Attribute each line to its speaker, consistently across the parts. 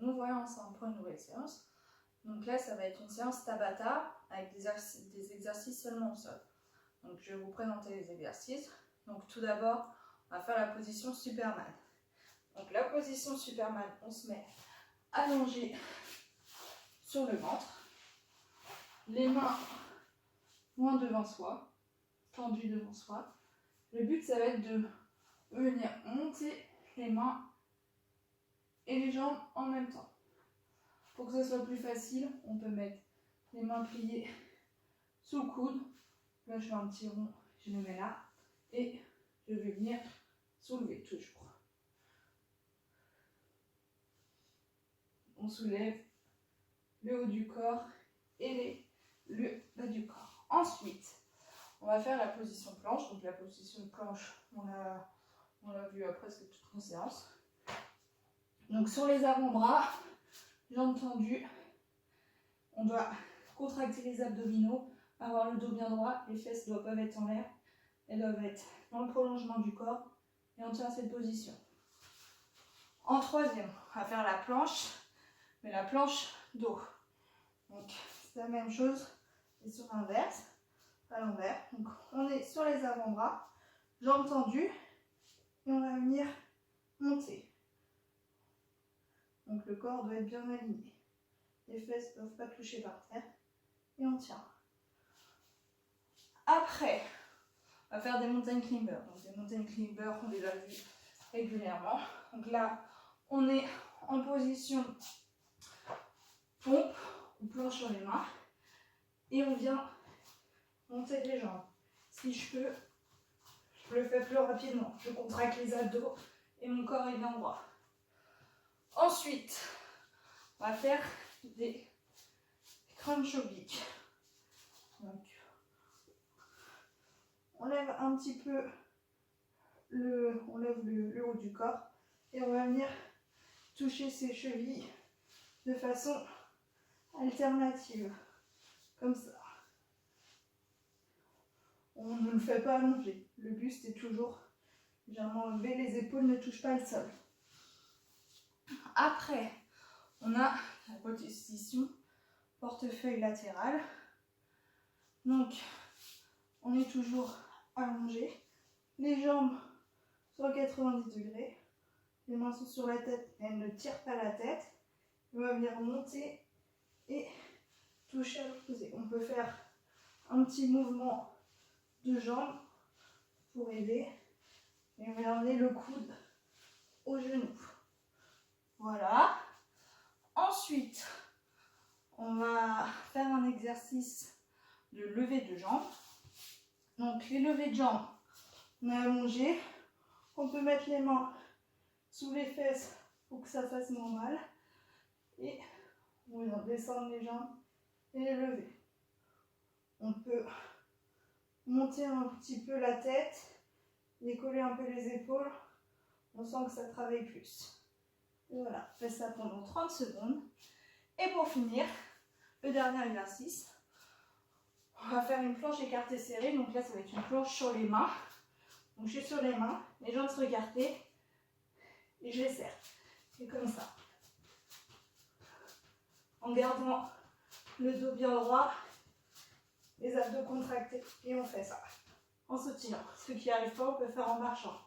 Speaker 1: nous voyons ensemble pour une nouvelle séance. Donc là, ça va être une séance Tabata avec des exercices seulement au sol. Donc je vais vous présenter les exercices. Donc tout d'abord, on va faire la position Superman. Donc la position Superman, on se met allongé sur le ventre, les mains loin devant soi, tendues devant soi. Le but, ça va être de venir monter les mains et les jambes en même temps. Pour que ce soit plus facile, on peut mettre les mains pliées sous le coude. Là, je fais un petit rond, je me mets là et je vais venir soulever toujours. On soulève le haut du corps et le bas du corps. Ensuite, on va faire la position planche. Donc la position planche, on l'a vu à presque toute une séance. Donc sur les avant-bras, jambes tendues, on doit contracter les abdominaux, avoir le dos bien droit, les fesses doivent être en l'air, elles doivent être dans le prolongement du corps et on tient cette position. En troisième, on va faire la planche, mais la planche dos. Donc c'est la même chose, et sur l'inverse, à l'envers. Donc on est sur les avant-bras, jambes tendues, et on va venir monter. Donc le corps doit être bien aligné. Les fesses ne doivent pas toucher par terre. Et on tient. Après, on va faire des mountain climbers. Donc des mountain climbers, on les a vus régulièrement. Donc là, on est en position pompe, on planche sur les mains. Et on vient monter les jambes. Si je peux, je le fais plus rapidement. Je contracte les abdos et mon corps est bien droit. Ensuite, on va faire des crunch obliques. Donc, on lève un petit peu le haut du corps et on va venir toucher ses chevilles de façon alternative, comme ça. On ne le fait pas allonger. Le buste est toujours légèrement levé, les épaules ne touchent pas le sol. Après, on a la position portefeuille latéral. Donc, on est toujours allongé. Les jambes sur 90 degrés. Les mains sont sur la tête, elles ne tirent pas la tête. On va venir monter et toucher à l'opposé. On peut faire un petit mouvement de jambes pour aider. Et on va emmener le coude au genou. Voilà. Ensuite, on va faire un exercice de levée de jambes. Donc les levées de jambes, on est allongé. On peut mettre les mains sous les fesses pour que ça fasse moins mal. Et on va descendre les jambes et les lever. On peut monter un petit peu la tête, décoller un peu les épaules. On sent que ça travaille plus. Et voilà, on fait ça pendant 30 secondes. Et pour finir, le dernier exercice, on va faire une planche écartée serrée. Donc là, ça va être une planche sur les mains. Donc je suis sur les mains, les jambes sont écartées et je les serre. Et comme ça. En gardant le dos bien droit, les abdos contractés. Et on fait ça en sautillant. Ceux qui n'y arrivent pas, on peut faire en marchant.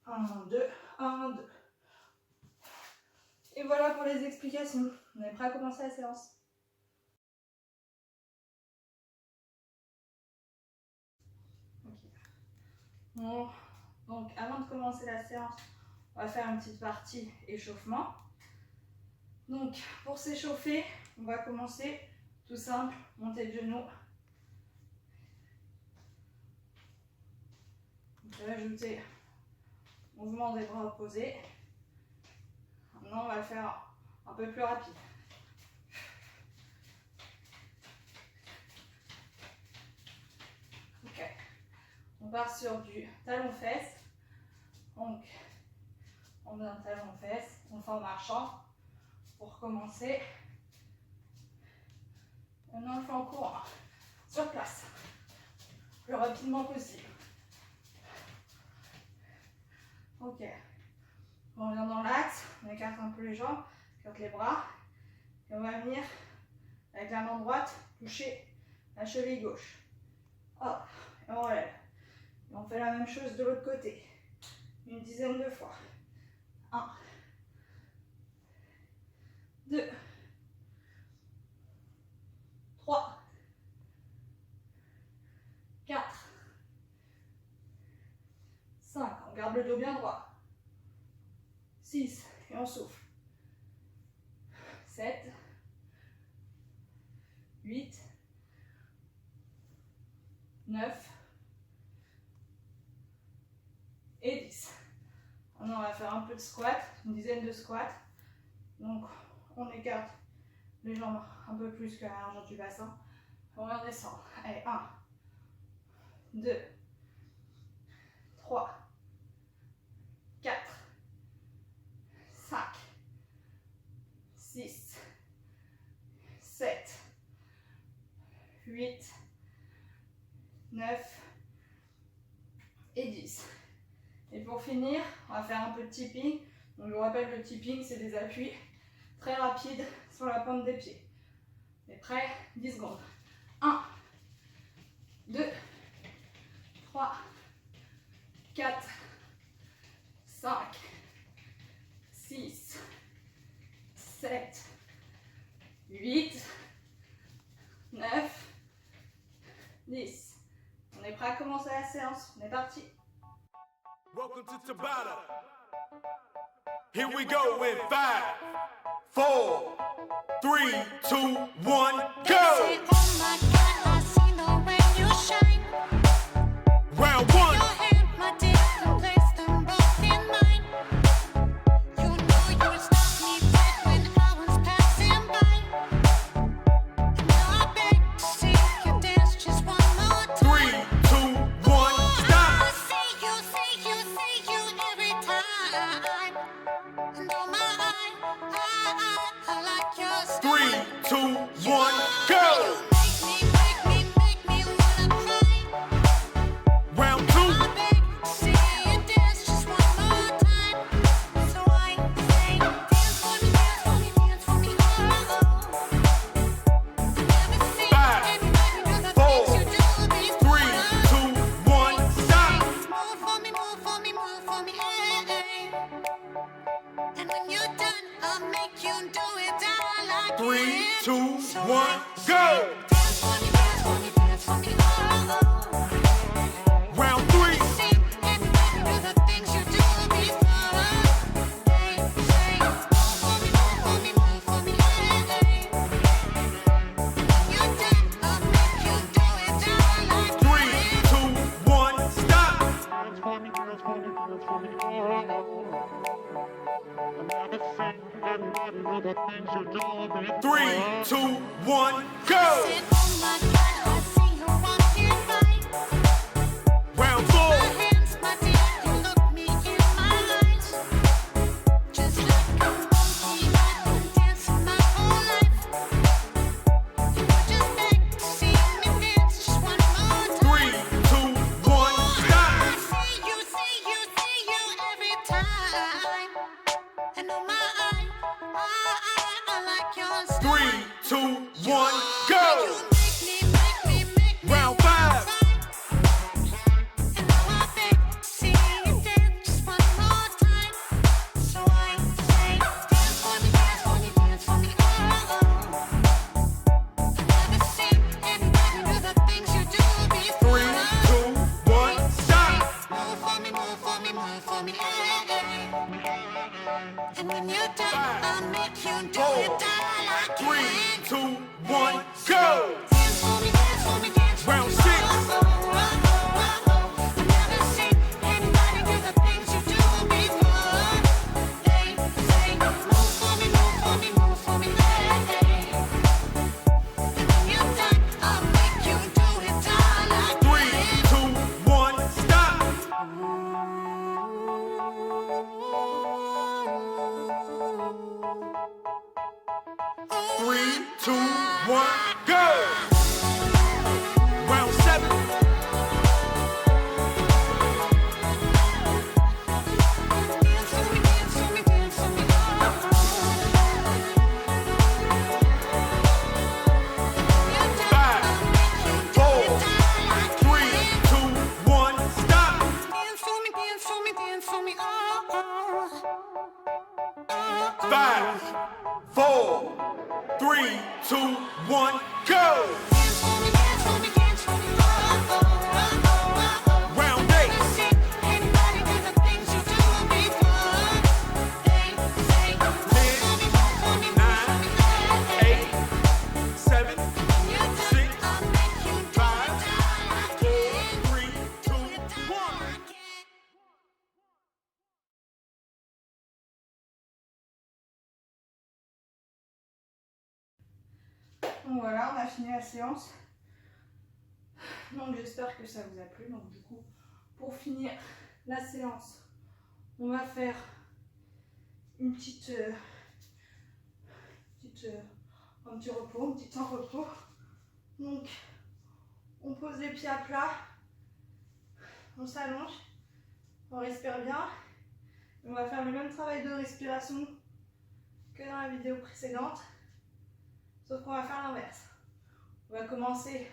Speaker 1: 1, 2, 1, 2. Et voilà pour les explications. On est prêt à commencer la séance. Okay. Bon, donc avant de commencer la séance, on va faire une petite partie échauffement. Donc pour s'échauffer, on va commencer tout simple, monter le genou. Je vais ajouter mouvement des bras opposés. Maintenant on va le faire un peu plus rapide. Ok. On part sur du talon-fesse. Donc on met un talon-fesse, on le fait en marchant pour commencer. Maintenant on le fait en courant, sur place, le plus rapidement possible. Ok, on revient dans l'axe, on écarte un peu les jambes, Flotte les bras. Et on va venir, avec la main droite, toucher la cheville gauche. Hop, et on relève. Et on fait la même chose de l'autre côté. Une dizaine de fois. 1, 2, 3, 4, 5. On garde le dos bien droit. 6, et on souffle. 7, 8, 9 et 10. Maintenant, on va faire un peu de squat, une dizaine de squats. Donc, on écarte les jambes un peu plus que la largeur du bassin. On va redescendre. Allez, 1, 2, 3, 4, 5, 6, 7, 8, 9 et 10. Et pour finir, on va faire un peu de tipping. Donc je vous rappelle que le tipping, c'est des appuis très rapides sur la pointe des pieds. On est prêt? 10 secondes. 1, 2, 3, 4, 5, 6, 7, 8, 9, 10. On est prêt à commencer la séance. On est parti.
Speaker 2: Welcome to Tabata. Here we go in 5, 4, 3, 2, 1, go!
Speaker 3: Say, oh my God, I see the way you shine.
Speaker 2: Round
Speaker 3: Your
Speaker 2: 1,
Speaker 3: hand, my dear, and place them both in mine. You know you stopped me dead when I was passing by. And now I beg to see you dance just one more
Speaker 2: 3,
Speaker 3: time.
Speaker 2: 2, 1, stop!
Speaker 3: I see you every time. And oh my, I like your style.
Speaker 2: 3, 2, 1, go!
Speaker 3: Make me wanna cry.
Speaker 2: Round 2,
Speaker 3: I beg to see you dance just one more time. So I say, dance for me, oh oh. I never seen
Speaker 2: 5,
Speaker 3: anybody do the things you do
Speaker 2: 3,
Speaker 3: before.
Speaker 2: 2, 1, stop!
Speaker 3: Move for me, hey. And when you're done, I'll make you do it all again.
Speaker 2: 3, 2,
Speaker 3: So
Speaker 2: 1,
Speaker 3: I
Speaker 2: go!
Speaker 3: dance for me, oh oh.
Speaker 2: Round 3,
Speaker 3: See anybody do the things you do before. Hey, say, move for me, hey. When you're done, I'll make you do it all
Speaker 2: 3,
Speaker 3: again.
Speaker 2: 2, 1, stop! Three, two, one, go!
Speaker 3: Said, oh my God, I see you walking by.
Speaker 2: Round
Speaker 3: My
Speaker 2: 4,
Speaker 3: hands, my dear, you look me in my eyes. Just like a monkey, I've been dancing my whole life. You just beg to see me dance just one more time.
Speaker 2: 3, 2, 1, stop!
Speaker 3: I see you every time. And oh my, I like your style.
Speaker 2: 3, 2, 1, go!
Speaker 3: You make me
Speaker 1: Donc voilà, on a fini la séance. Donc j'espère que ça vous a plu. Donc du coup, pour finir la séance, on va faire un petit repos, un petit temps repos. Donc on pose les pieds à plat, on s'allonge, on respire bien. On va faire le même travail de respiration que dans la vidéo précédente, sauf qu'on va faire l'inverse. On va commencer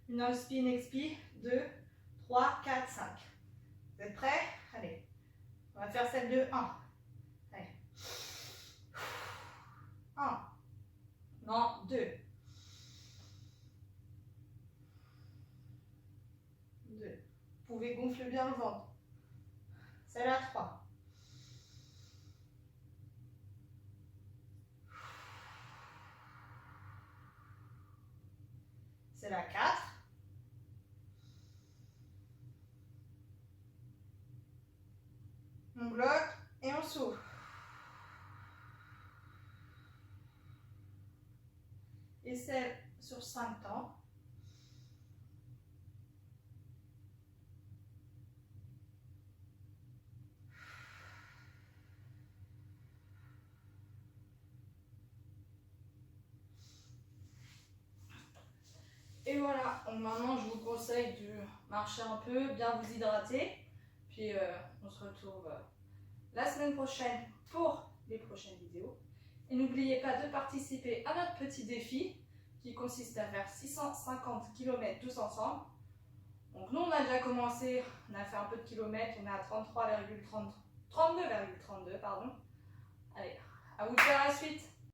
Speaker 1: une inspi, une expi, 2, 3, 4, 5. Vous êtes prêts? Allez, on va faire celle de 1. Allez. 1. Non, 2. 2. Vous pouvez gonfler bien le ventre. Celle à 3. C'est la 4. On bloque et on souffle. Et celle sur 5 temps. Et voilà, donc maintenant je vous conseille de marcher un peu, bien vous hydrater. Puis on se retrouve la semaine prochaine pour les prochaines vidéos. Et n'oubliez pas de participer à notre petit défi qui consiste à faire 650 km tous ensemble. Donc nous on a déjà commencé, on a fait un peu de kilomètres, on est à 32,32 pardon. Allez, à vous de faire la suite.